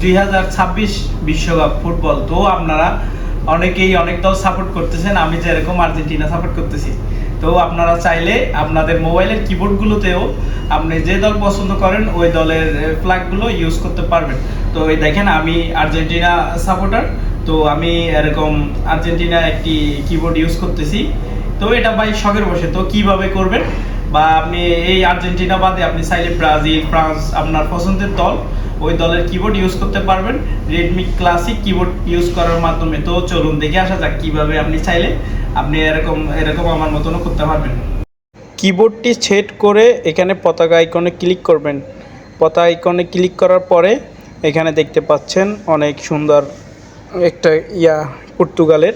2026 বিশ্বকাপ ফুটবল, তো আপনারা অনেকেই অনেক দল সাপোর্ট করতেছেন, আমি যেরকম আর্জেন্টিনা সাপোর্ট করতেছি। তো আপনারা চাইলে আপনাদের মোবাইলের কিবোর্ডগুলোতেও আপনি যে দল পছন্দ করেন ওই দলের ফ্ল্যাগগুলো ইউজ করতে পারবেন। তো এই দেখেন, আমি আর্জেন্টিনা সাপোর্টার, তো আমি এরকম আর্জেন্টিনা একটি কিবোর্ড ইউজ করতেছি। তো এটা ভাই শখের বসে। তো কিভাবে করবেন, বা আপনি এই আর্জেন্টিনা বাদে আপনি চাইলে ব্রাজিল, ফ্রান্স, আপনার পছন্দের দল, ওই দলের কিবোর্ড ইউজ করতে পারবেন রেডমি ক্লাসিক কিবোর্ড ইউজ করার মাধ্যমে। তো চলুন দেখে আসা যাক কিভাবে আপনি চাইলে আপনি এরকম এরকম আমার মতনও করতে পারবেন। কিবোর্ডটি সেট করে এখানে পতাকা আইকনে ক্লিক করবেন। পতাকা আইকনে ক্লিক করার পরে এখানে দেখতে পাচ্ছেন অনেক সুন্দর একটা পর্তুগালের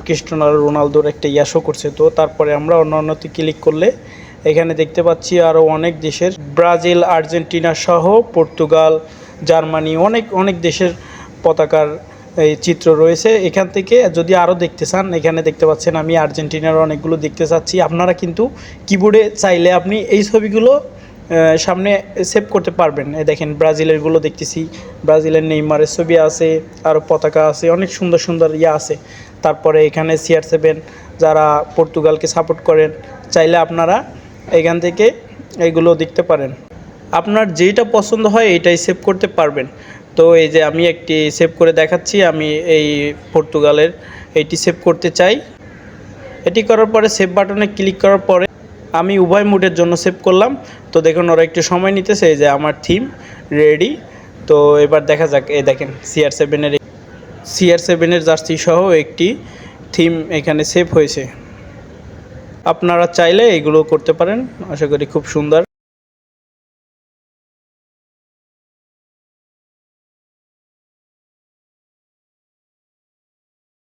ক্রিস্টিয়ানো রোনালদোর একটা শো করছে। তো তারপরে আমরা অন্যান্যতে ক্লিক করলে এখানে দেখতে পাচ্ছি আরও অনেক দেশের, ব্রাজিল, আর্জেন্টিনা সহ পর্তুগাল, জার্মানি, অনেক অনেক দেশের পতাকার এই চিত্র রয়েছে। এখান থেকে যদি আরও দেখতে চান, এখানে দেখতে পাচ্ছেন আমি আর্জেন্টিনার অনেকগুলো দেখতে চাচ্ছি। আপনারা কিন্তু কিবোর্ডে চাইলে আপনি এই ছবিগুলো সামনে সেভ করতে পারবেন। দেখেন ব্রাজিলেরগুলো দেখতেছি, ব্রাজিলের নেইমারের ছবি আছে, আরও পতাকা আছে, অনেক সুন্দর সুন্দর আছে। তারপরে এখানে CR7 যারা পর্তুগালকে সাপোর্ট করেন, চাইলে আপনারা এখান থেকে এইগুলো দেখতে পারেন। আপনার যেটা পছন্দ হয় এটাই সেভ করতে পারবেন। তো এই যে আমি একটি সেভ করে দেখাচ্ছি, আমি এই পর্তুগালের এইটি সেভ করতে চাই। এটি করার পরে সেভ বাটনে ক্লিক করার পরে আমি উভয় মুডের জন্য সেভ করলাম। তো দেখুন ওরা একটু সময় নিতেছে। এই যে আমার থিম রেডি। তো এবার দেখা যাক। এই দেখেন CR7 জার্সি সহ একটি থিম এখানে সেভ হয়েছে। আপনারা চাইলে এগুলো করতে পারেন, আশা করি খুব সুন্দর।